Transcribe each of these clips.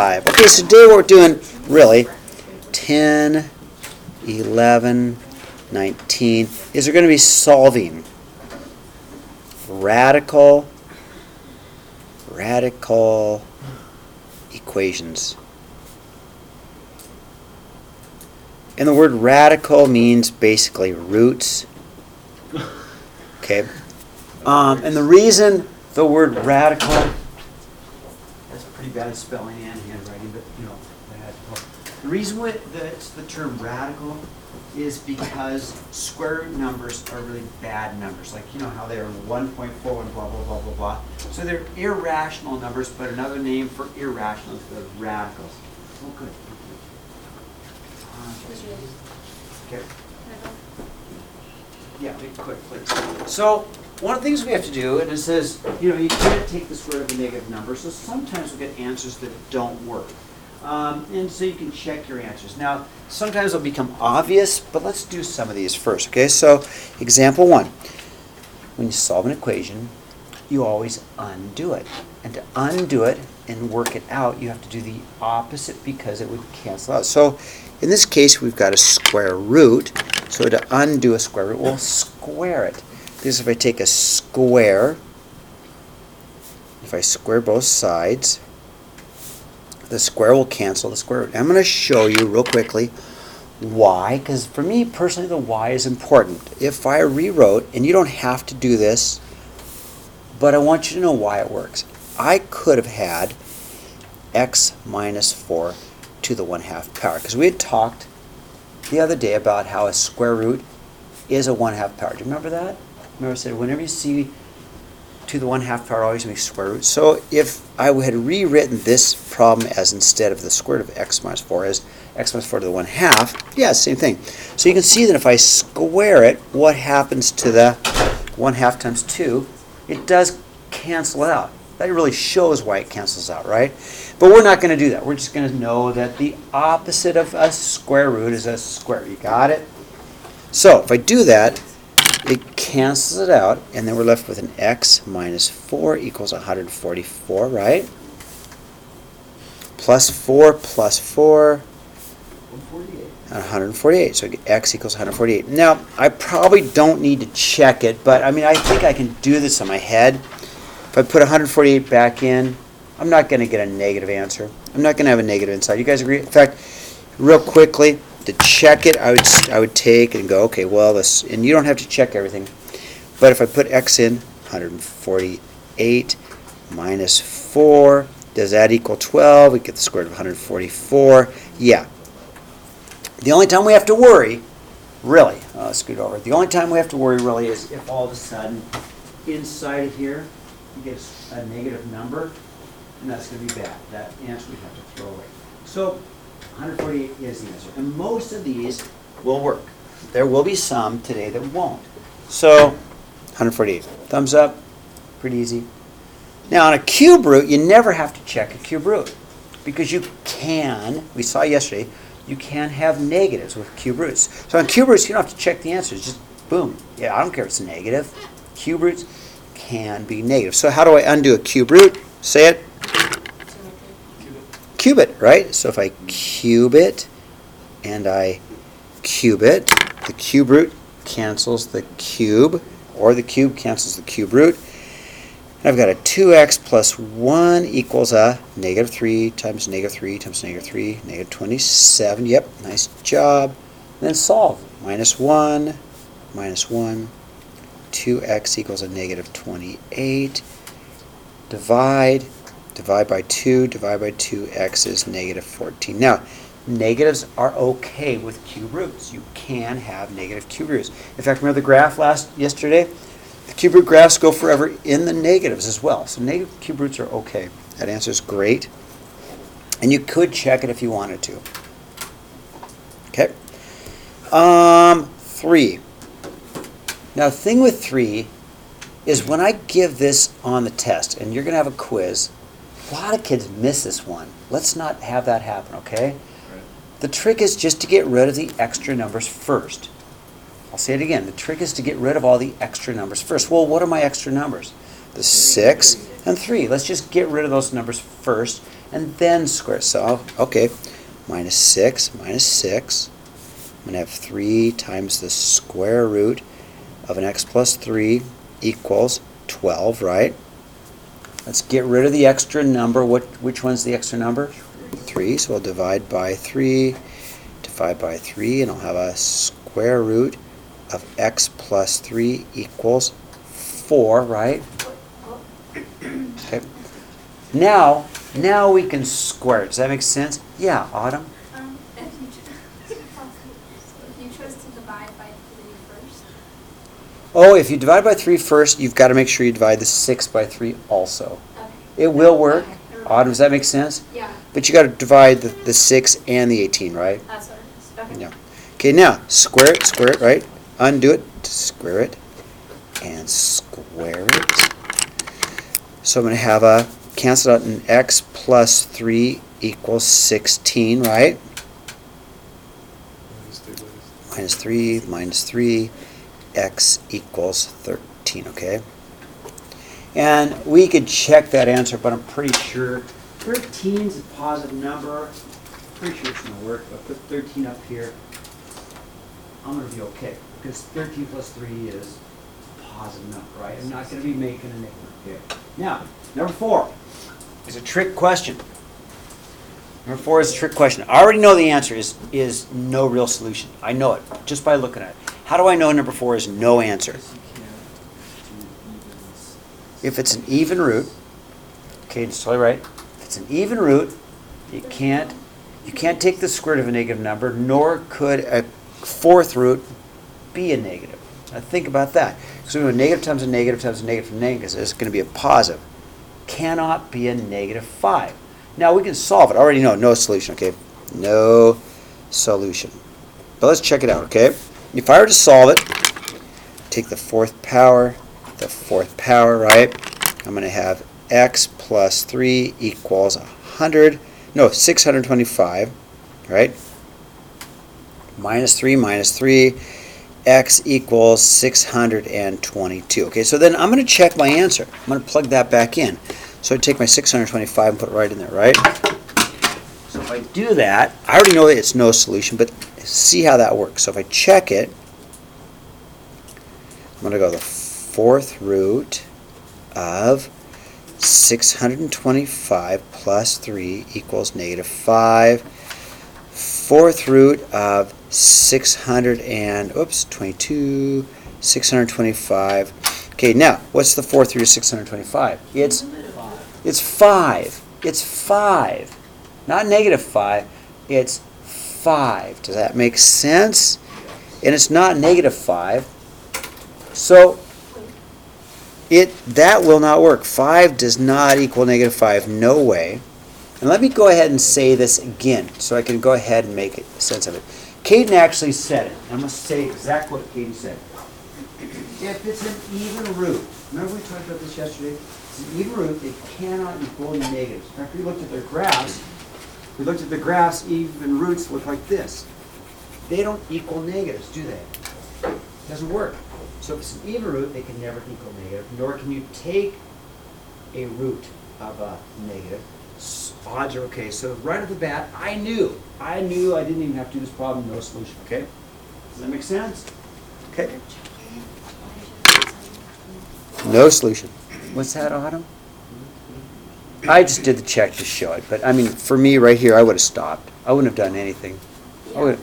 Okay, so today what we're doing, really, 10, 11, 19, is we're going to be solving radical equations. And the word radical means basically roots. Okay. And the reason the word radical, that's pretty bad spelling and handwriting, but radical. The reason it's the term radical is because square root numbers are really bad numbers. Like, how they are 1.4 and blah, blah, blah, blah, blah. So they're irrational numbers, but another name for irrational is the radicals. Oh, good. Okay. Yeah, quick, please. So one of the things we have to do, and it says, you can't take the square root of a negative number, so sometimes we get answers that don't work. And so you can check your answers. Now, sometimes they'll become obvious, but let's do some of these first, okay? So, example 1. When you solve an equation, you always undo it. And to undo it and work it out, you have to do the opposite because it would cancel out. So, in this case, we've got a square root. So to undo a square root, we'll square it. Because if I take a square, if I square both sides, the square will cancel the square root. I'm going to show you real quickly why, because for me personally, the why is important. If I rewrote, and you don't have to do this, but I want you to know why it works. I could have had x minus 4 to the 1/2 power, because we had talked the other day about how a square root is a 1/2 power. Do you remember that? Remember I said whenever you see to the 1/2 power, always make square root. So if I had rewritten this problem as instead of the square root of x minus 4 as x minus 4 to the 1/2, yeah, same thing. So you can see that if I square it, what happens to the 1/2 times 2? It does cancel it out. That really shows why it cancels out, right? But we're not going to do that. We're just going to know that the opposite of a square root is a square. You got it? So if I do that, it cancels it out, and then we're left with an x minus 4 equals 144, right? Plus 4 plus 4, 148. So x equals 148. Now, I probably don't need to check it, but I think I can do this in my head. If I put 148 back in, I'm not going to get a negative answer. I'm not going to have a negative inside. You guys agree? In fact, real quickly, to check it, I would take and go, okay, well, this, and you don't have to check everything. But if I put x in, 148 minus 4, does that equal 12? We get the square root of 144. Yeah. The only time we have to worry, really, let's scoot over. The only time we have to worry, really, is if all of a sudden, inside of here, you get a negative number, and that's going to be bad. That answer we have to throw away. So 148 is the answer. And most of these will work. There will be some today that won't. So 148. Thumbs up. Pretty easy. Now on a cube root, you never have to check a cube root. Because you can, we saw yesterday, you can have negatives with cube roots. So on cube roots, you don't have to check the answers. Just boom. Yeah, I don't care if it's negative. Cube roots can be negative. So how do I undo a cube root? Say it. Cube it, right? So if I cube it and I cube it, the cube root cancels the cube, or the cube cancels the cube root. And I've got a 2x plus 1 equals a negative 3 times negative 3 times negative 3, negative 27. Yep, nice job. And then solve. Minus 1, 2x equals a negative 28. Divide by 2, divide by 2x is negative 14. Now, negatives are okay with cube roots. You can have negative cube roots. In fact, remember the graph yesterday? The cube root graphs go forever in the negatives as well. So negative cube roots are okay. That answer is great. And you could check it if you wanted to. Okay. 3. Now, the thing with 3 is when I give this on the test, and you're going to have a quiz, a lot of kids miss this one. Let's not have that happen, okay? Right. The trick is just to get rid of the extra numbers first. I'll say it again. The trick is to get rid of all the extra numbers first. Well, what are my extra numbers? The 6 and 3. Let's just get rid of those numbers first, and then square it. So, okay, minus 6, minus 6. I'm going to have 3 times the square root of an x plus 3 equals 12, right? Let's get rid of the extra number. Which one's the extra number? 3. So we'll divide by 3, and I'll have a square root of x plus 3 equals 4, right? Okay. Now we can square it. Does that make sense? Yeah, Autumn? If you chose to divide by 3 first. Oh, if you divide by 3 first, you've got to make sure you divide the 6 by 3 also. Okay. It will work. Okay. Autumn, does that make sense? Yeah. But you got to divide the 6 and the 18, right? That's what it is. Okay. Yeah. Okay, now square it, right? Undo it, square it, and square it. So I'm going to have a cancel out an x plus 3 equals 16, right? Minus 3, x equals 13, okay? And we could check that answer, but I'm pretty sure 13 is a positive number. Pretty sure it's going to work. If I put 13 up here, I'm going to be okay, because 13 plus 3 is a positive number, right? I'm not going to be making a negative, okay? Now, number 4 is a trick question. Number 4 is a trick question. I already know the answer is no real solution. I know it just by looking at it. How do I know number 4 is no answer? If it's an even root, okay, it's totally right. If it's an even root, you can't take the square root of a negative number, nor could a fourth root be a negative. Now think about that. So a negative times a negative times a negative times a negative is going to be a positive. Cannot be a negative 5. Now we can solve it. I already know no solution, okay? No solution. But let's check it out, okay? If I were to solve it, take the fourth power, right? I'm going to have x plus 3 equals 625, right? Minus 3, x equals 622. Okay, so then I'm going to check my answer. I'm going to plug that back in. So I take my 625 and put it right in there, right? So if I do that, I already know that it's no solution, but see how that works. So if I check it, I'm going to go the fourth root of 625 plus 3 equals negative 5. Fourth root of 625. Okay, now, what's the fourth root of 625? It's 5. It's 5. Not negative 5. It's 5. Does that make sense? And it's not negative 5. So that will not work. 5 does not equal negative 5. No way. And let me go ahead and say this again so I can go ahead and make sense of it. Caden actually said it. I'm going to say exactly what Caden said. If it's an even root, remember we talked about this yesterday? It's an even root, it cannot equal negatives. In fact, we looked at their graphs. Even roots look like this. They don't equal negatives, do they? It doesn't work. So if it's an even root, they can never equal negative, nor can you take a root of a negative. Odds are okay. So right off the bat, I knew I didn't even have to do this problem, no solution, okay? Does that make sense? Okay. No solution. What's that, Autumn? I just did the check to show it, but I mean, for me right here, I would have stopped. I wouldn't have done anything. Yeah, when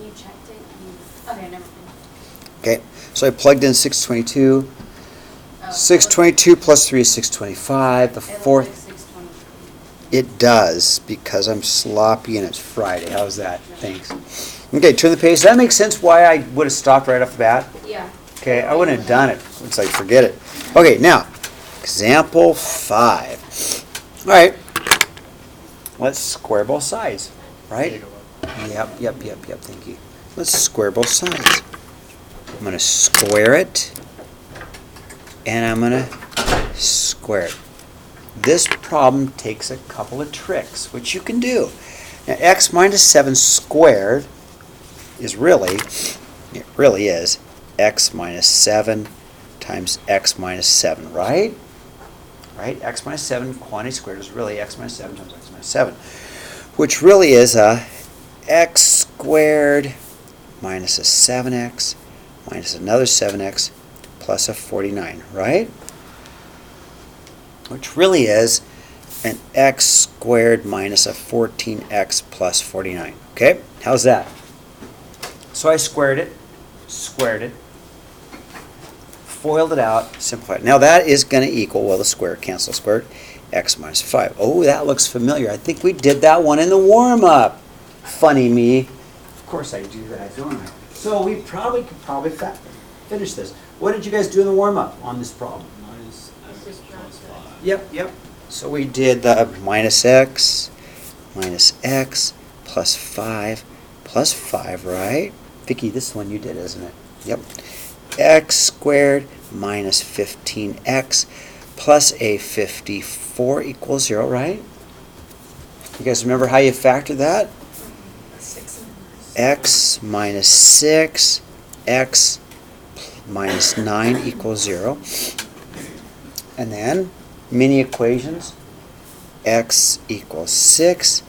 you checked it, okay, never mind. Okay, so I plugged in 622. 622 plus 3 is 625. The fourth. Like 623. It does, because I'm sloppy and it's Friday. How's that? Thanks. Okay, turn the page. Does that make sense why I would have stopped right off the bat? Yeah. Okay, I wouldn't have done it. It's like, forget it. Okay, now, example 5. All right, let's square both sides, right? Yep, thank you. Let's square both sides. I'm going to square it, and I'm going to square it. This problem takes a couple of tricks, which you can do. Now, x minus 7 squared is really x minus 7 times x minus 7, right? Right? X minus 7 quantity squared is really x minus 7 times x minus 7. minus 7, which really is a x squared minus a 7x minus another 7x plus a 49, right? Which really is an x squared minus a 14x plus 49. Okay, how's that? So I squared it, foiled it out, simplified it. Now that is going to equal, well, the square, cancel squared, x minus 5. Oh, that looks familiar. I think we did that one in the warm-up. Funny me. Of course I do that, don't I? So we probably could finish this. What did you guys do in the warm-up on this problem? Minus x plus 5. Yep. So we did the minus x plus 5, right? Vicki, this one you did, isn't it? Yep. X squared minus 15x plus a 54 equals 0, right? You guys remember how you factor that? X minus 6, x minus 9 equals 0. And then mini equations, x equals 6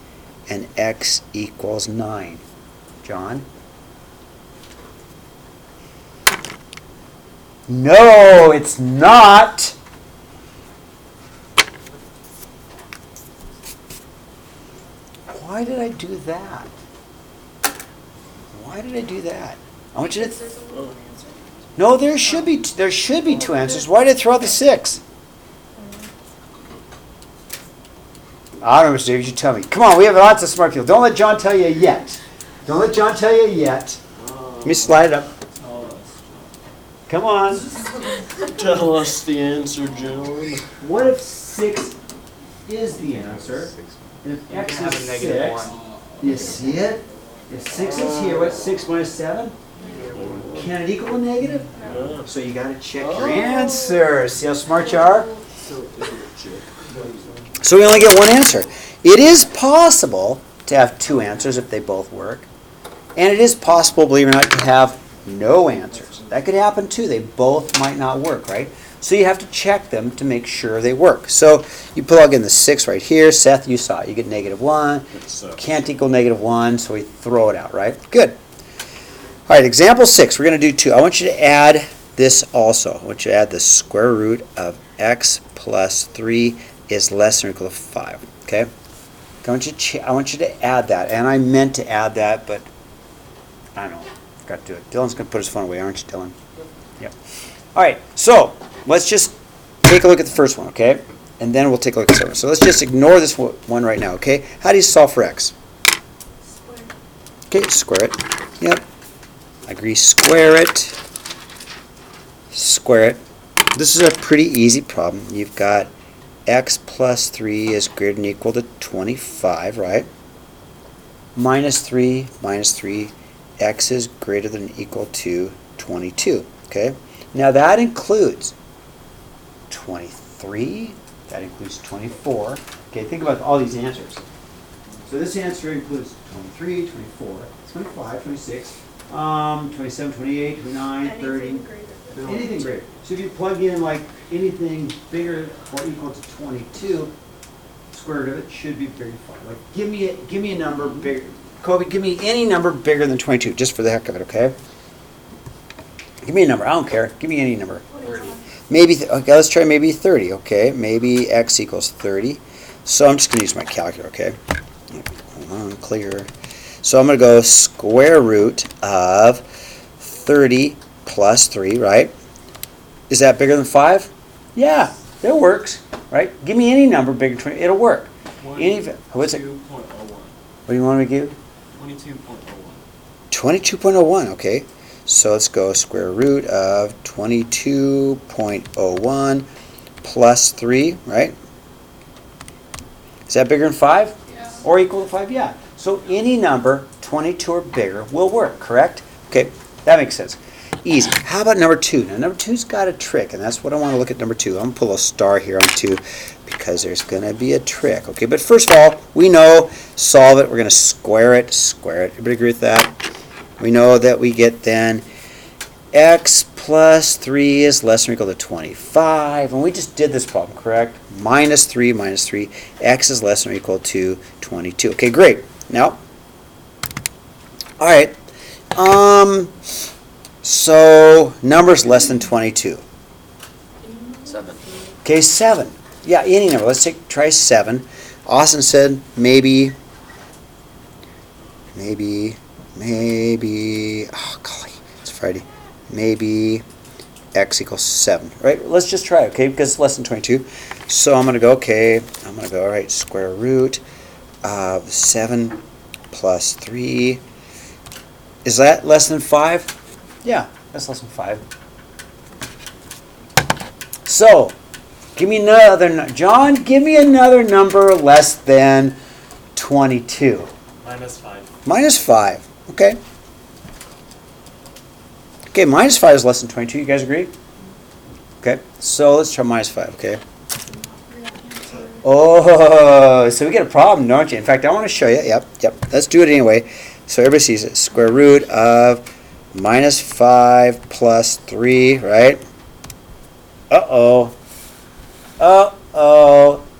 and x equals 9. John? No, it's not. Why did I do that? I want you to. No, there should be two answers. Why did I throw out the 6? I don't know, Mr. Davis. You tell me. Come on, we have lots of smart people. Don't let John tell you yet. Let me slide it up. Come on. Tell us the answer, John. What if 6 is the answer? And if x is 6, you see it? If 6 is here, what's 6 minus 7? Can it equal a negative? Yeah. So you got to check your answers. See how smart you are? So we only get one answer. It is possible to have two answers if they both work. And it is possible, believe it or not, to have no answers. That could happen too. They both might not work, right? So you have to check them to make sure they work. So you plug in the 6 right here. Seth, you saw it. You get -1. Can't equal -1, so we throw it out, right? Good. All right, example 6. We're going to do 2. I want you to add this also. I want you to add the square root of x plus 3 is less than or equal to 5. Okay? I want you to add that. And I meant to add that, but I don't know. Got to do it. Dylan's going to put his phone away, aren't you, Dylan? Yep. All right, so let's just take a look at the first one, okay? And then we'll take a look at the second one. So let's just ignore this one right now, okay? How do you solve for x? Okay, square it. Yep. I agree, square it. Square it. This is a pretty easy problem. You've got x plus 3 is greater than or equal to 25, right? Minus 3, x is greater than or equal to 22, okay? Now that includes 23, that includes 24. Okay, think about all these answers. So this answer includes 23, 24, 25, 26, 27, 28, 29, 30. Anything greater. So if you plug in like anything bigger or equal to 22, square root of it should be bigger than 5. Like give me a number bigger. Kobe, give me any number bigger than 22, just for the heck of it, okay? Give me a number. I don't care. Give me any number. 30. Maybe, okay, let's try maybe 30, okay? Maybe x equals 30. So I'm just going to use my calculator, okay? Hold on, clear. So I'm going to go square root of 30 plus 3, right? Is that bigger than 5? Yeah, that works, right? Give me any number bigger than 20. It'll work. What's it? 22.01. What do you want me to give? 22.01. 22.01, okay. So let's go square root of 22.01 plus 3, right? Is that bigger than 5? Yeah. Or equal to 5? Yeah. So any number 22 or bigger will work, correct? Okay, that makes sense. Easy. How about number 2? Now number 2's got a trick, and that's what I want to look at number 2. I'm going to pull a star here on 2 because there's going to be a trick. Okay, but first of all, we know, solve it. We're going to square it. Everybody agree with that? We know that we get then x plus 3 is less than or equal to 25. And we just did this problem, correct? Minus 3, x is less than or equal to 22. Okay, great. Now, all right. So numbers less than 22. 7. Okay, 7. Yeah, any number. Let's try 7. Austin said maybe, oh golly, it's Friday. Maybe x equals 7, right? Let's just try, okay, because it's less than 22. So I'm going to go, all right, square root of 7 plus 3. Is that less than 5? Yeah, that's less than 5. So, give me another, John, give me another number less than 22. Minus 5. Minus 5, okay. Okay, minus 5 is less than 22. You guys agree? Okay, so let's try minus 5, okay? Oh, so we get a problem, don't you? In fact, I want to show you. Yep. Let's do it anyway. So everybody sees it. Square root of minus 5 plus 3, right? Uh-oh.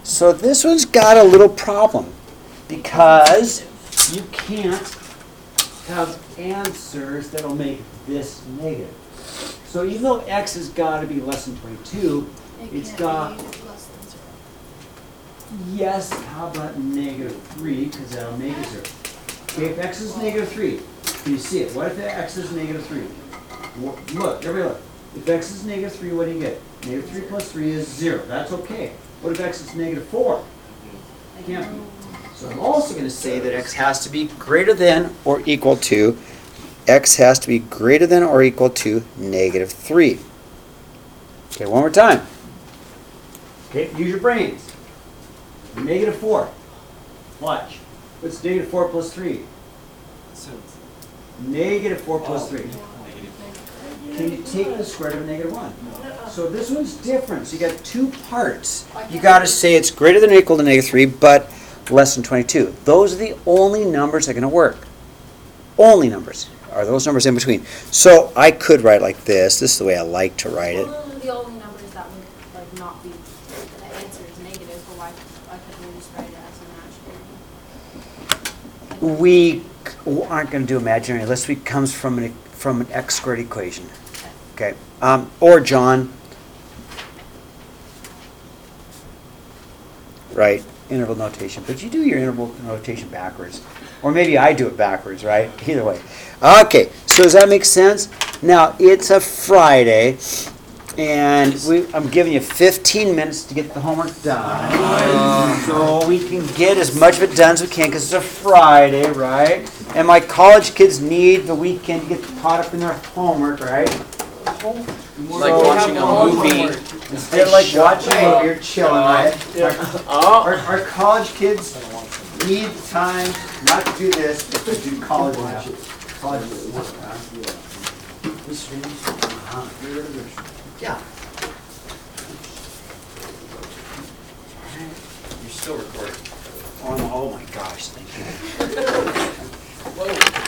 So this one's got a little problem because you can't have answers that'll make this negative. So even though x has got to be less than 22, it's got, less than 0. yes, how about negative 3, because that'll make it 0. Okay, if x is negative 3, can you see it? What if x is negative 3? Look, everybody look. If x is negative 3, what do you get? Negative 3 plus 3 is 0. That's okay. What if x is negative 4? Can't be. So I'm also going to say that x has to be greater than or equal to negative 3. Okay, one more time. Okay, use your brains. Negative 4. Watch. What's negative 4 plus 3? Negative 4 plus 3. Can you take the square root of negative 1? So this one's different. So you got two parts. You got to say it's greater than or equal to negative 3, but less than 22. Those are the only numbers that are going to work. Only numbers are those numbers in between. So I could write like this. This is the way I like to write it. Well, the only numbers that would not be the answer is negative, but why couldn't we just write it as an imaginary? We aren't going to do imaginary unless it comes from an x squared equation. Okay. Or John. Right. Interval notation. But you do your interval notation backwards. Or maybe I do it backwards, right? Either way. Okay. So does that make sense? Now, it's a Friday. And I'm giving you 15 minutes to get the homework done. So we can get as much of it done as we can because it's a Friday, right? And my college kids need the weekend to get caught up in their homework, right? Like watching a movie. Instead of like watching a movie, you're chilling, right? Our college kids need the time not to do this, but to do college now. College work, huh? Yeah. You're still recording. Oh my gosh, thank you. Whoa.